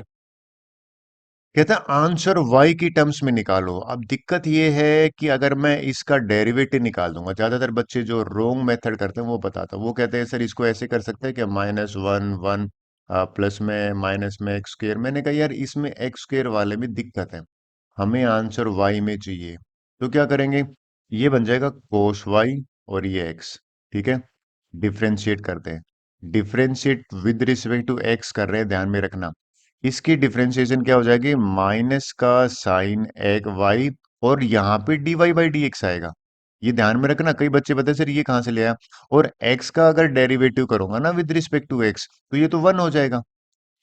कहता है आंसर y की टर्म्स में निकालो। अब दिक्कत ये है कि अगर मैं इसका डेरिवेटिव निकाल दूंगा, ज्यादातर बच्चे जो रोंग मेथड करते हैं वो बताता, वो कहते हैं सर इसको ऐसे कर सकते हैं कि -1 1 प्लस में माइनस में एक्स स्क्र। मैंने कहा यार इसमें एक्स स्क्र वाले में दिक्कत है, हमें आंसर y में चाहिए। तो क्या करेंगे, ये बन जाएगा कोस y और ये x। ठीक है, डिफरेंशिएट करते हैं, differentiate with respect to x कर रहे हैं, ध्यान में रखना। इसकी डिफरेंशिएशन क्या हो जाएगी, माइनस का साइन एक y, और यहाँ पे dy बाई डी एक्स आएगा। ये ध्यान में रखना, कई बच्चे बताए सर ये कहाँ से ले आया। और x का अगर डेरिवेटिव करूंगा ना विद रिस्पेक्ट टू x, तो ये तो 1 हो जाएगा।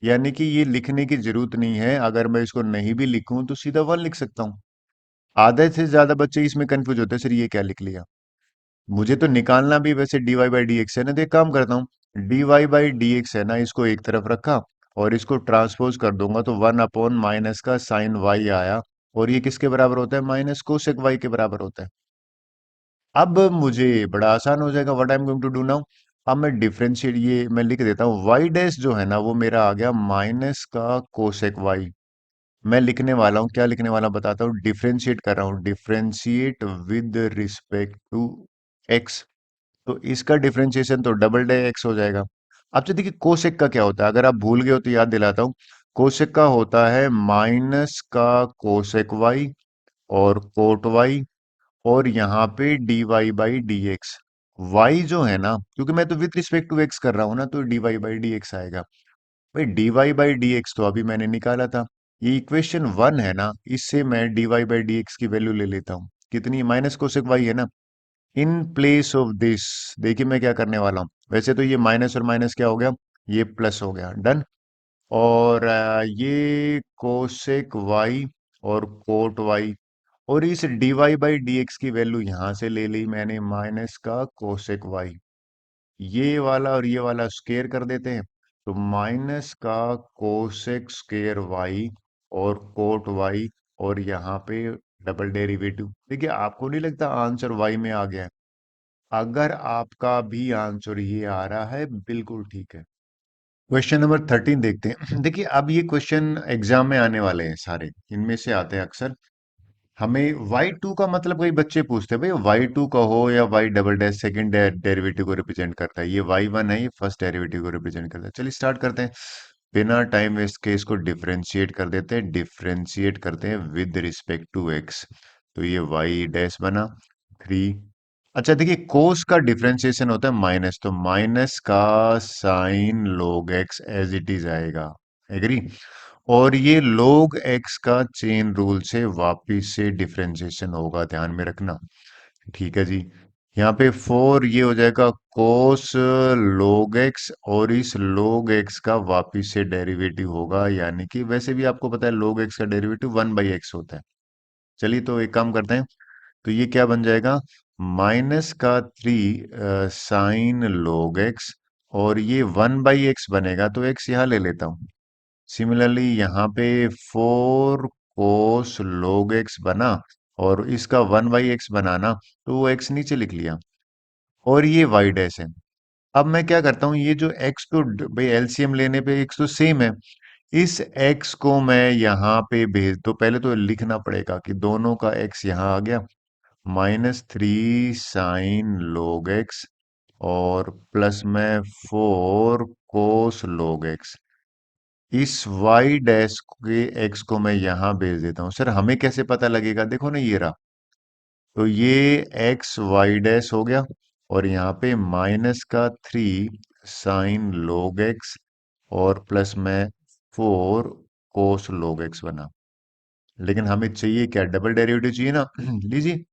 यानी कि ये लिखने की जरूरत नहीं है, अगर मैं इसको नहीं भी लिखूं तो सीधा 1 लिख सकता हूं। आधे से ज्यादा बच्चे इसमें कंफ्यूज होते हैं, सर ये क्या लिख लिया। मुझे तो निकालना भी वैसे dy बाई डी एक्स है ना, तो एक काम करता हूँ, dy बाई डी एक्स है ना, इसको एक तरफ रखा और इसको ट्रांसपोज कर दूंगा तो 1 अपॉन माइनस का साइन y आया, और ये किसके बराबर होता है, माइनस कोसेक y के बराबर होता है। अब मुझे बड़ा आसान हो जाएगा, what I am going to do now. अब मैं डिफरेंशिएट, ये मैं लिख देता हूँ y डैश जो है ना वो मेरा आ गया माइनस का कोसेक y। मैं लिखने वाला हूँ, क्या लिखने वाला हूं बताता हूँ, डिफरेंशिएट कर रहा हूँ, differentiate with respect to x। तो इसका डिफरेंशिएशन तो डबल डे एक्स हो जाएगा। अब तो देखिए कोसेक का क्या होता है, अगर आप भूल गए हो तो याद दिलाता हूँ। कोसेक का होता है माइनस का कोसेक वाई और कोट वाई, और यहाँ पे d y by d x. Y जो है ना, क्योंकि मैं तो विद रिस्पेक्ट टू एक्स कर रहा हूँ ना, तो d y by d x आएगा। भाई d y by d x तो अभी मैंने निकाला था, ये इक्वेशन 1 है ना, इससे मैं d y by d x की वैल्यू ले लेता हूँ, कितनी, माइनस कोसेक वाई है ना। इन प्लेस ऑफ दिस, देखिए मैं क्या करने वाला हूं, वैसे तो ये माइनस और माइनस क्या हो गया, ये प्लस हो गया, डन। और ये कोसेक वाई और कोट वाई, और इस d y by d x की वैल्यू यहां से ले ली मैंने, माइनस का कोसेक वाई। ये वाला और ये वाला स्केयर कर देते हैं, तो माइनस का कोसेक स्केयर वाई और कोट वाई, और यहाँ पे डबल डेरिवेटिव। देखिए आपको नहीं लगता आंसर वाई में आ गया है? अगर आपका भी आंसर ये आ रहा है बिल्कुल ठीक है। क्वेश्चन नंबर 13 देखते हैं। देखिए अब ये क्वेश्चन एग्जाम में आने वाले हैं सारे, इनमें से आते हैं अक्सर। हमें y2 का मतलब, कई बच्चे पूछते हैं भाई y2 का हो या y double dash second derivative को रिप्रेजेंट करता है, ये y1 है, ये फर्स्ट डेरिवेटिव को रिप्रेजेंट करता है। चलिए स्टार्ट करते हैं, बिना टाइम वेस्ट के इसको डिफरेंशिएट कर देते हैं, डिफरेंशिएट करते हैं विद रिस्पेक्ट टू x। तो ये y डैश बना 3। अच्छा देखिए कोस का डिफरेंशिएशन होता है माइनस, तो माइनस का sine log x as it is आएगा, एग्री। और ये log x का चेन रूल से वापिस से डिफरेंशिएशन होगा, ध्यान में रखना। ठीक है जी। यहाँ पे फोर ये हो जाएगा कोस लोग एक्स, और इस लोग एक्स का वापिस से डेरिवेटिव होगा, यानी कि वैसे भी आपको पता है लोग एक्स का डेरिवेटिव 1/x होता है। चलिए तो एक काम करते हैं, तो ये क्या बन जाएगा, माइनस का 3 साइन लोग एक्स, और ये 1/x बनेगा, तो x यहाँ ले लेता हूँ। सिमिलरली यहाँ पे 4 कोस लोग एक्स बना, और इसका 1/x बनाना, तो वो x नीचे लिख लिया, और ये y डैश है। अब मैं क्या करता हूँ, ये जो x तो भाई एलसीएम लेने पे x तो सेम है, इस x को मैं यहाँ पे भेज, तो पहले तो लिखना पड़ेगा कि दोनों का x यहाँ आ गया, -3 साइन लोग एक्स, और प्लस में 4 कोस लोग एक्स। इस y डैश के x को मैं यहां भेज देता हूं। सर हमें कैसे पता लगेगा, देखो ना ये रहा, तो ये एक्स वाई डैश हो गया, और यहाँ पे माइनस का 3 साइन लोग एक्स, और प्लस में 4 कोस लोग एक्स बना। लेकिन हमें चाहिए क्या, डबल डेरिवेटिव चाहिए ना। लीजिए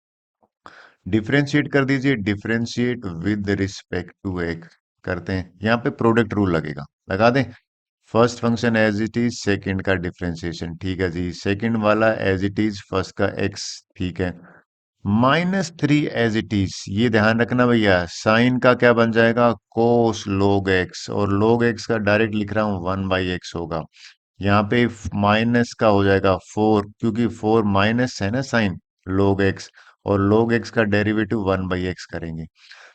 डिफरेंशिएट कर दीजिए, differentiate with respect to x करते हैं, यहाँ पे प्रोडक्ट रूल लगेगा, लगा दें। First function as it is, second का डिफरेंशिएशन, ठीक है जी, सेकंड वाला एज इट इज, फर्स्ट का एक्स, ठीक है। -3 एज इट इज, ये ध्यान रखना भैया, साइन का क्या बन जाएगा, कोस लोग एक्स, और लोग एक्स का डायरेक्ट लिख रहा हूं 1/x होगा। यहाँ पे माइनस का हो जाएगा 4, क्योंकि 4 माइनस है ना साइन लोग एक्स, और लोग एक्स का डेरिवेटिव 1/x करेंगे।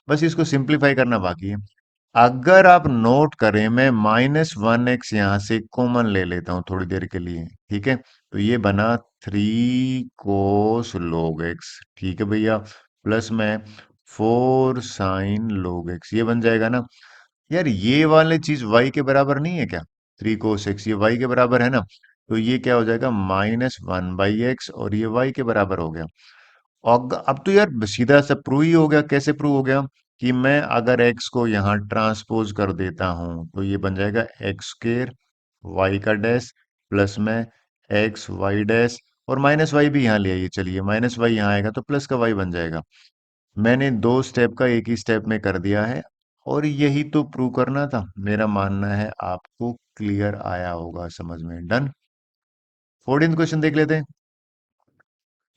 बस इसको सिंप्लीफाई करना बाकी है। अगर आप नोट करें, मैं -1x यहां से कॉमन ले लेता हूं थोड़ी देर के लिए, ठीक है, तो ये बना 3 कोस लोग एक्स, ठीक है भैया, प्लस में 4 साइन लोग एक्स, ये बन जाएगा ना। यार ये वाली चीज y के बराबर नहीं है क्या, 3 कोस एक्स, ये y के बराबर है ना, तो ये क्या हो जाएगा, -1/x, और ये y के बराबर हो गया। और अब तो यार सीधा सा प्रूव ही हो गया, कैसे प्रूव हो गया, कि मैं अगर x को यहाँ ट्रांसपोज कर देता हूं, तो ये बन जाएगा x² y का डैश, प्लस में x y डैश, और -y भी यहाँ ले आइए, चलिए -y यहाँ आएगा तो प्लस का y बन जाएगा। मैंने दो स्टेप का एक ही स्टेप में कर दिया है, और यही तो प्रूव करना था। मेरा मानना है आपको क्लियर आया होगा समझ में। डन। 14th क्वेश्चन देख लेते हैं।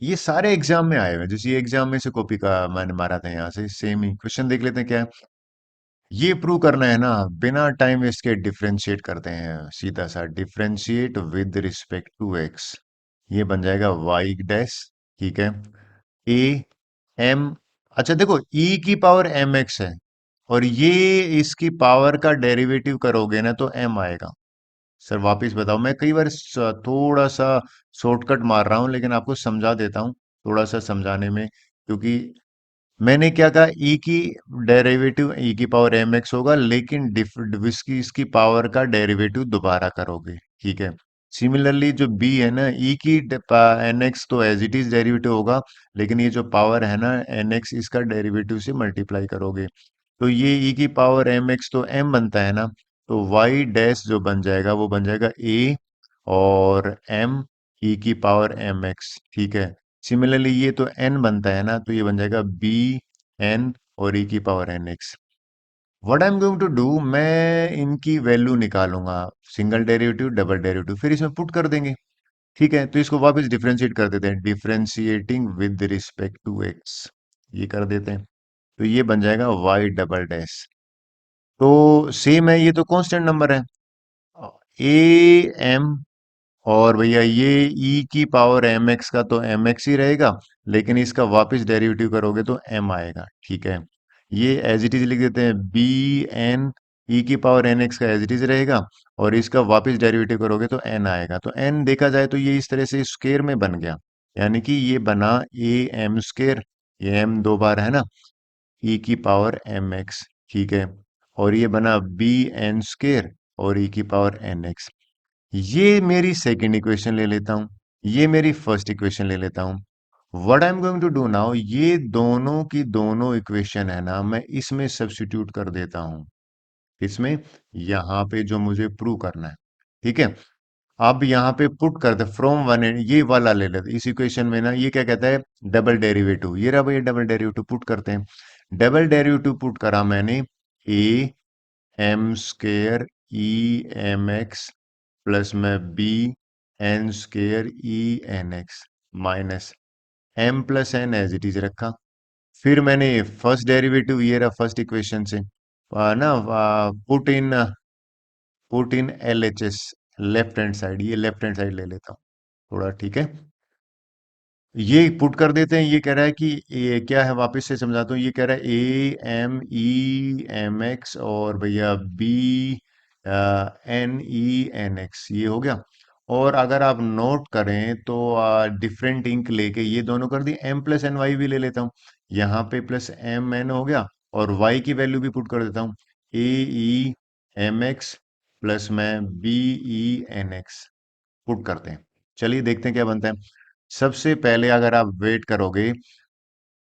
ये सारे एग्जाम में आए हुए हैं, जैसे ये एग्जाम में से कॉपी का मैंने मारा था, यहाँ से सेम ही क्वेश्चन देख लेते हैं क्या है। ये प्रूव करना है ना, बिना टाइम वेस्ट के डिफरेंशिएट करते हैं, सीधा सा differentiate with respect to x, ये बन जाएगा वाई डैश, ठीक है, ए एम, अच्छा देखो e की पावर एम एक्स है, और ये इसकी पावर का डेरिवेटिव करोगे ना तो m आएगा। सर वापिस बताओ, मैं कई बार थोड़ा सा शॉर्टकट मार रहा हूं, लेकिन आपको समझा देता हूं थोड़ा सा समझाने में, क्योंकि मैंने क्या कहा, e की डेरिवेटिव e की पावर एम एक्स होगा, लेकिन इसकी इसकी पावर का डेरिवेटिव दोबारा करोगे, ठीक है। सिमिलरली जो b है ना, e की एन एक्स तो एज इट इज डेरिवेटिव होगा, लेकिन ये जो पावर है ना एन एक्स, इसका डेरिवेटिव से मल्टीप्लाई करोगे, तो ये e की पावर एम एक्स तो m बनता है ना, तो y डैश जो बन जाएगा वो बन जाएगा a, और m e की पावर एम एक्स, ठीक है। सिमिलरली ये तो n बनता है ना, तो ये बन जाएगा बी एन, और e की power n x. What I am going to do, मैं इनकी वैल्यू निकालूंगा, सिंगल डेरिवेटिव डबल डेरिवेटिव, फिर इसमें पुट कर देंगे, ठीक है। तो इसको वापस डिफरेंशिएट कर देते हैं, differentiating with respect to x, ये कर देते हैं, तो ये बन जाएगा वाई डबल डैश। तो सेम है, ये तो कांस्टेंट नंबर है, ए एम, और भैया ये e की पावर एम एक्स का तो एम एक्स ही रहेगा, लेकिन इसका वापस डेरिवेटिव करोगे तो m आएगा, ठीक है। ये एज इट इज लिख देते हैं, बी एन, ई की पावर एन एक्स का एज इट इज रहेगा, और इसका वापस डेरिवेटिव करोगे तो n आएगा, तो n देखा जाए तो ये इस तरह से स्क्वायर में बन गया, यानी कि ये बना ए एम स्क्वायर, ये m दो बार है ना, ई की पावर एम एक्स, ठीक है, और ये बना बी एन स्क्वायर, और ई की पावर एन एक्स। ये मेरी सेकेंड इक्वेशन ले लेता हूं, ये मेरी फर्स्ट इक्वेशन ले लेता हूं। What I am going to do now, ये दोनों की दोनों इक्वेशन है ना, मैं इसमें सब्स्टिट्यूट कर देता हूं, इसमें, यहां पे जो मुझे प्रूव करना है, ठीक है। अब यहाँ पे पुट करते फ्रॉम वन एंड, ये वाला ले लेते इस इक्वेशन में ना, ये क्या कहता है, डबल डेरिवेटिव, ये रहा भैया डबल डेरिवेटिव, पुट करते हैं। डबल डेरिवेटिव पुट करा मैंने, A M square E M x plus में B N square E N X minus M plus N as it is रखा। फिर मैंने फर्स्ट डेरिवेटिव, ये रहा फर्स्ट इक्वेशन से ना, put in L H S, left hand side, ये left hand side ले लेता हूँ थोड़ा, ठीक है। ये पुट कर देते हैं, ये कह रहा है कि ये क्या है, वापस से समझाता हूँ, ये कह रहा है a m e M x और भैया b n E N x, ये हो गया। और अगर आप नोट करें तो डिफरेंट इंक लेके ये दोनों कर दी, एम प्लस एन वाई भी ले लेता हूँ, यहाँ पे प्लस एम एन हो गया, और वाई की वैल्यू भी पुट कर देता हूँ, a e M x plus में b e N x, put करते हैं। चलिए देखते हैं क्या बनता है। सबसे पहले अगर आप वेट करोगे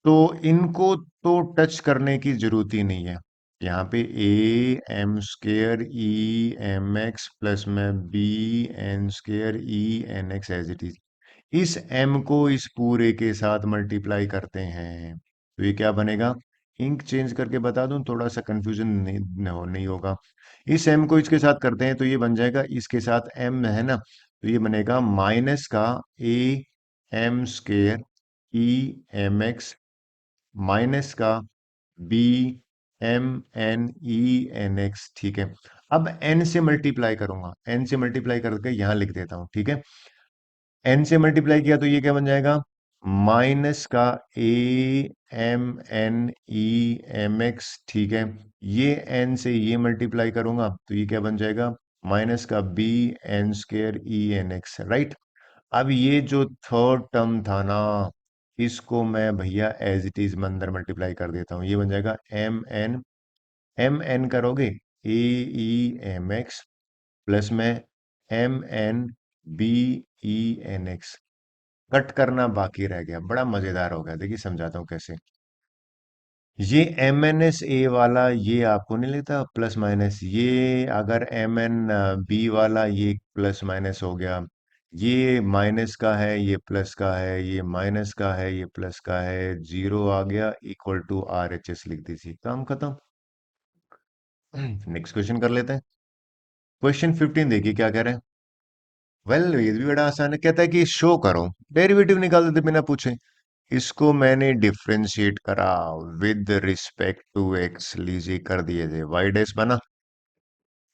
तो इनको तो टच करने की जरूरत ही नहीं है। यहाँ पे A M square E M x plus में B N square E N X as it is, इस m को इस पूरे के साथ मल्टीप्लाई करते हैं, तो ये क्या बनेगा, इंक चेंज करके बता दूं, थोड़ा सा कंफ्यूजन नहीं होगा। इस m को इसके साथ करते हैं तो ये बन जाएगा, इसके साथ m है ना, तो ये बनेगा माइनस का ए M square E M X minus का B M N E N X, ठीक है। अब n से मल्टीप्लाई करूंगा, n से मल्टीप्लाई करके यहां लिख देता हूं, ठीक है। एन से मल्टीप्लाई किया तो ये क्या बन जाएगा, माइनस का ए m N e M x, ठीक है। ये एन से ये मल्टीप्लाई करूंगा तो ये क्या बन जाएगा, माइनस का b N square E N x, right. अब ये जो थर्ड टर्म था ना, इसको मैं भैया एज इट इज अंदर मल्टीप्लाई कर देता हूँ, ये बन जाएगा एम एन करोगे a e M x plus में m n b e N x, cut करना बाकी रह गया, बड़ा मजेदार हो गया, देखिए समझाता हूँ कैसे। ये एम एन एस ए वाला ये आपको नहीं लगता प्लस माइनस, ये अगर एम एन बी वाला ये प्लस माइनस हो गया, ये माइनस का है ये प्लस का है, ये माइनस का है ये प्लस का है, जीरो आ गया equal to r h s, लिख दीजिए, काम खत्म। नेक्स्ट क्वेश्चन कर लेते हैं। क्वेश्चन 15 देखिए क्या कह रहे हैं। वेल ये भी बड़ा आसान है, कहता है कि शो करो, डेरिवेटिव निकाल देते बिना पूछे। इसको मैंने डिफरेंशिएट करा विद रिस्पेक्ट टू एक्स, लीजिए कर दिए थे, वाई डैश बना।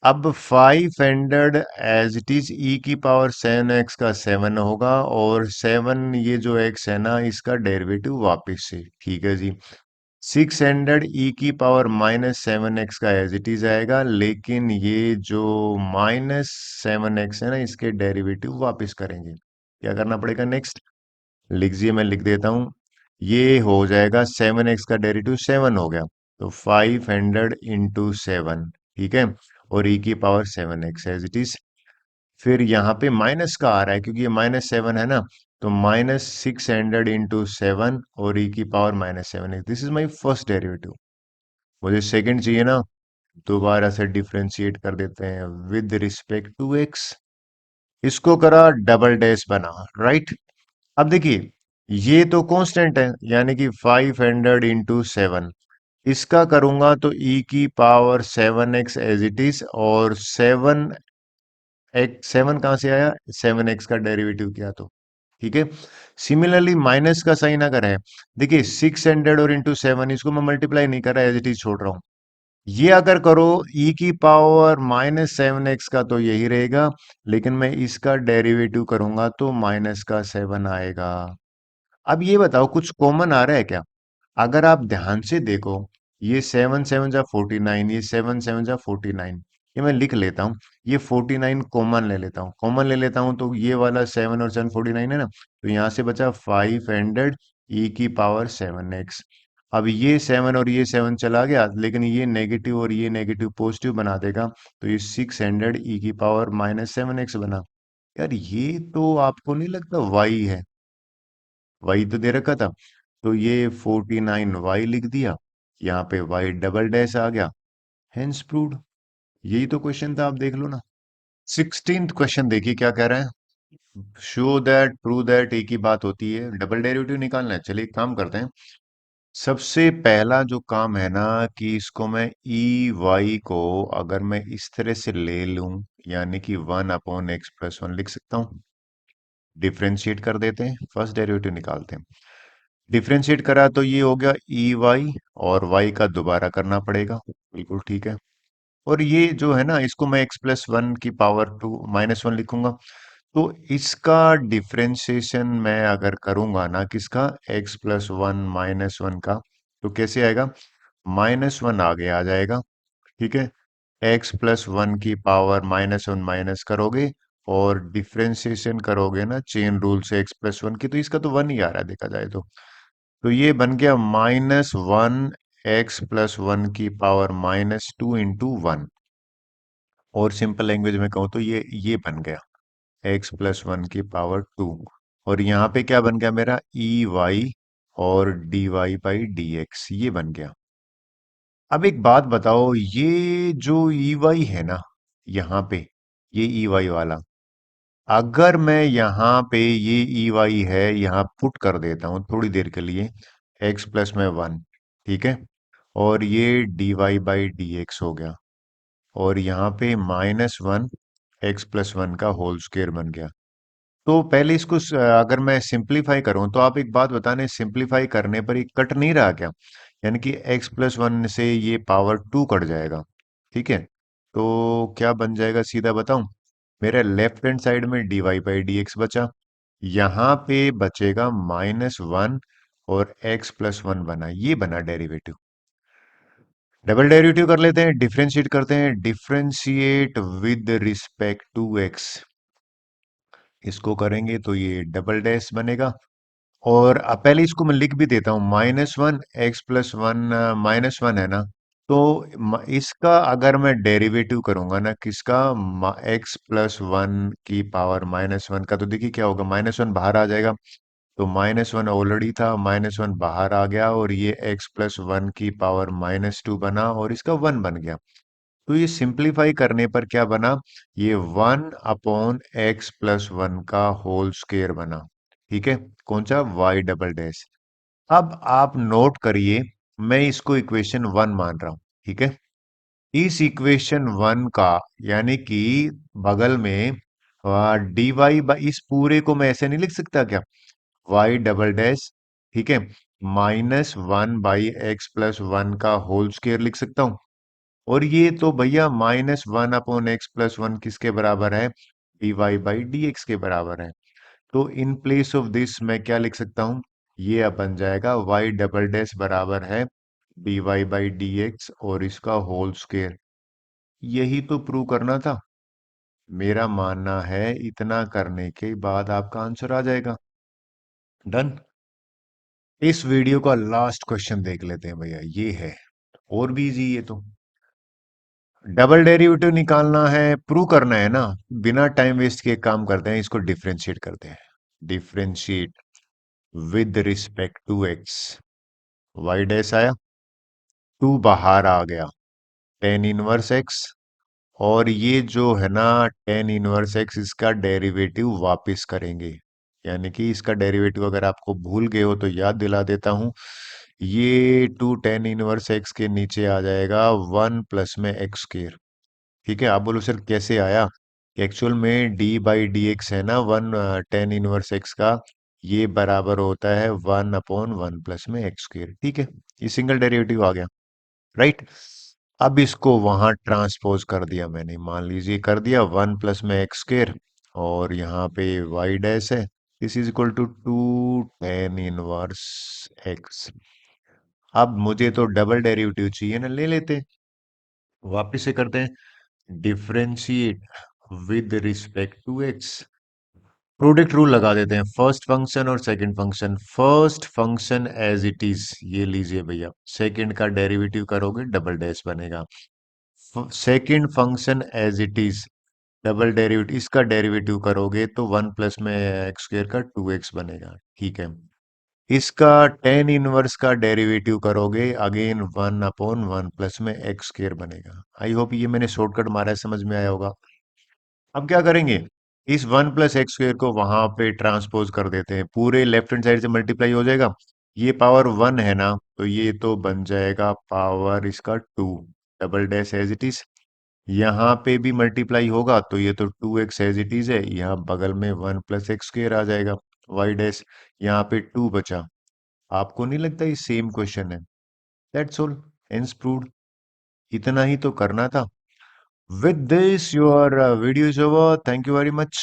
अब 500 एज इट इज ई की पावर 7x का 7 होगा, और 7 ये जो x है ना, इसका डेरिवेटिव वापस से, ठीक है जी। 600 ई की पावर -7x का एज इट इज आएगा, लेकिन ये जो -7x है ना, इसके डेरिवेटिव वापस करेंगे, क्या करना पड़ेगा नेक्स्ट, लिखिए मैं लिख देता हूं, ये हो जाएगा 7x का डेरिवेटिव 7 हो गया, तो 500 इंटू 7, ठीक है, और e की power 7x as it is. फिर यहाँ पे माइनस का आ रहा है क्योंकि ये -7 है ना, तो -600 इंटू 7 और e की power -7x, this is my first derivative. मुझे सेकंड चाहिए ना, दोबारा से डिफ्रेंशिएट कर देते हैं विद रिस्पेक्ट टू x, इसको करा डबल डैश बना, राइट। अब देखिए ये तो कांस्टेंट है, यानी कि 500 इंटू 7, इसका करूंगा तो e की power 7x as it is, और 7 कहां से आया, 7x का डेरिवेटिव किया तो, ठीक है। सिमिलरली माइनस का साइन अगर है, देखिए 600 और इंटू 7, इसको मैं मल्टीप्लाई नहीं कर रहा, एज इट इज छोड़ रहा हूं। ये अगर करो e की पावर -7x का तो यही रहेगा, लेकिन मैं इसका डेरिवेटिव करूंगा तो माइनस का 7 आएगा। अब ये बताओ कुछ कॉमन आ रहा है क्या, अगर आप ध्यान से देखो, ये 7 7 जा 49, ये 7 7 जा 49, ये मैं लिख लेता हूँ, ये 49 कॉमन ले लेता हूँ, कॉमन ले लेता हूँ, तो ये वाला 7 और 7 49 है ना, तो यहाँ से बचा 500 ई की पावर 7x। अब ये 7 और ये 7 चला गया, लेकिन ये नेगेटिव और ये नेगेटिव पॉजिटिव बना देगा, तो ये 600 ई की पावर -7x बना। यार ये तो आपको नहीं लगता वाई है, वाई तो दे रखा था, तो ये 49 y लिख दिया, यहाँ पे y डबल डैश आ गया, हेंस प्रूव्ड। यही तो क्वेश्चन था, आप देख लो ना। 16th क्वेश्चन देखिए क्या कह रहा है। शो दैट, प्रूव दैट, एक ही बात होती है, डबल डेरिवेटिव निकालना है। चलिए एक काम करते हैं। सबसे पहला जो काम है ना, कि इसको मैं ई वाई को अगर मैं इस तरह से ले लूं, यानी कि 1/x+1 लिख सकता हूं। डिफ्रेंशिएट कर देते हैं, फर्स्ट डेरिवेटिव निकालते हैं। डिफ्रेंशिएट करा तो ये हो गया ई वाई, और वाई का दोबारा करना पड़ेगा, बिल्कुल ठीक है। और ये जो है ना, इसको मैं x+1 की पावर 2 -1 लिखूंगा। तो इसका डिफरेंशिएशन मैं अगर करूंगा ना, किसका, x+1 - 1 का, तो कैसे आएगा, -1 आगे आ जाएगा। ठीक है। x+1 की पावर -1 माइनस करोगे, और डिफरेंशिएशन करोगे ना चेन रूल से x+1 की, तो इसका तो 1 ही आ रहा है देखा जाए तो। तो ये बन गया -1 x+1 की पावर -2 × 1। और सिंपल लैंग्वेज में कहूँ तो ये बन गया x+1 की पावर 2। और यहाँ पे क्या बन गया मेरा, ई वाई और dy/dx, ये बन गया। अब एक बात बताओ, ये जो ई वाई है ना, यहाँ पे ये ई वाई वाला, अगर मैं यहाँ पे ये ई वाई है यहाँ पुट कर देता हूँ थोड़ी देर के लिए, x+1, ठीक है, और ये dy/dx हो गया, और यहाँ पे -1 x+1 का होल स्क्वायर बन गया। तो पहले इसको अगर मैं सिंप्लीफाई करूं, तो आप एक बात बताने, सिंप्लीफाई करने पर ये कट नहीं रहा क्या, यानी कि x+1 से ये पावर 2 कट जाएगा। ठीक है। तो क्या बन जाएगा सीधा बताऊं, मेरे लेफ्ट हैंड साइड में dy/dx बचा, यहां पे बचेगा -1, और x+1 बना, ये बना डेरिवेटिव। डबल डेरिवेटिव कर लेते हैं, डिफरेंशिएट करते हैं, differentiate with respect to x, इसको करेंगे तो ये डबल डैश बनेगा। और पहले इसको मैं लिख भी देता हूं, -1 x+1, -1 है ना, तो इसका अगर मैं डेरिवेटिव करूंगा ना, किसका, x+1 की पावर -1 का, तो देखिए क्या होगा, -1 बाहर आ जाएगा, तो -1 ऑलरेडी था, -1 बाहर आ गया, और ये x+1 की पावर -2 बना, और इसका 1 बन गया। तो ये सिंप्लीफाई करने पर क्या बना, ये 1/x+1 का होल स्क्वायर बना। ठीक है। कौन सा, y डबल डैश। अब आप नोट करिए, मैं इसको इक्वेशन 1 मान रहा हूं। ठीक है। इस इक्वेशन 1 का, यानी कि बगल में dy इस पूरे को मैं ऐसे नहीं लिख सकता क्या, y डबल डैश, ठीक है, -1/x+1 का होल स्क्वायर लिख सकता हूं। और ये तो भैया -1/x+1 किसके बराबर है, dy/dx के बराबर है। तो इन प्लेस ऑफ दिस मैं क्या लिख सकता हूं, ये अब बन जाएगा y डबल डैश बराबर है dy/dx, और इसका होल स्क्वायर। यही तो प्रूव करना था। मेरा मानना है इतना करने के बाद आपका आंसर आ जाएगा। डन। इस वीडियो का लास्ट क्वेश्चन देख लेते हैं भैया, ये है, और भी इजी ये तो। डबल डेरिवेटिव निकालना है, प्रूव करना है ना, बिना टाइम वेस्ट किए काम करते हैं, इसको डिफरेंशिएट करते हैं। Differentiate with respect to x, y dash आया, 2 बाहर आ गया, tan−1 x, और ये जो है ना tan−1 x, इसका डेरिवेटिव वापस करेंगे। यानी कि इसका डेरिवेटिव अगर आपको भूल गए हो तो याद दिला देता हूं, ये 2 tan−1 x के नीचे आ जाएगा 1 प्लस में x²। ठीक है। आप बोलो सर कैसे आया, एक्चुअल में dy/dx है ना, 1 tan−1 x का, ये बराबर होता है 1/1 प्लस में x²। ठीक है। ये सिंगल डेरिवेटिव आ गया, राइट। अब इसको वहां ट्रांसपोज कर दिया मैंने, मान लीजिए कर दिया 1 प्लस में x², और यहाँ पे y डैश है, this is equal to 2 tan−1 x। अब मुझे तो डबल डेरिवेटिव चाहिए ना, ले लेते हैं, वापिस से करते हैं, differentiate with respect to x. Product rule लगा देते हैं, फर्स्ट फंक्शन और second function, first function as it is, ये लीजिए भैया, सेकंड का डेरिवेटिव करोगे डबल डैश बनेगा, second function as it is, double derivative, इसका डेरिवेटिव करोगे तो 1 प्लस में x² का 2x बनेगा। ठीक है। इसका tan−1 का डेरिवेटिव करोगे अगेन 1/1 प्लस में x² बनेगा। आई होप ये मैंने शॉर्टकट मारा है, समझ में आया होगा। अब क्या करेंगे, इस 1 + x² को वहां पे ट्रांसपोज कर देते हैं, पूरे लेफ्ट हैंड साइड से मल्टीप्लाई हो जाएगा। ये पावर 1 है ना, तो ये तो बन जाएगा पावर इसका 2, double dash as it is. यहाँ पे भी मल्टीप्लाई होगा तो ये तो 2x एज इट इज है, यहाँ बगल में 1 + x² आ जाएगा, वाई डैश। यहाँ पे 2 बचा। आपको नहीं लगता ये सेम क्वेश्चन है? That's all, hence proved. इतना ही तो करना था। With this, your video is over. Thank you very much.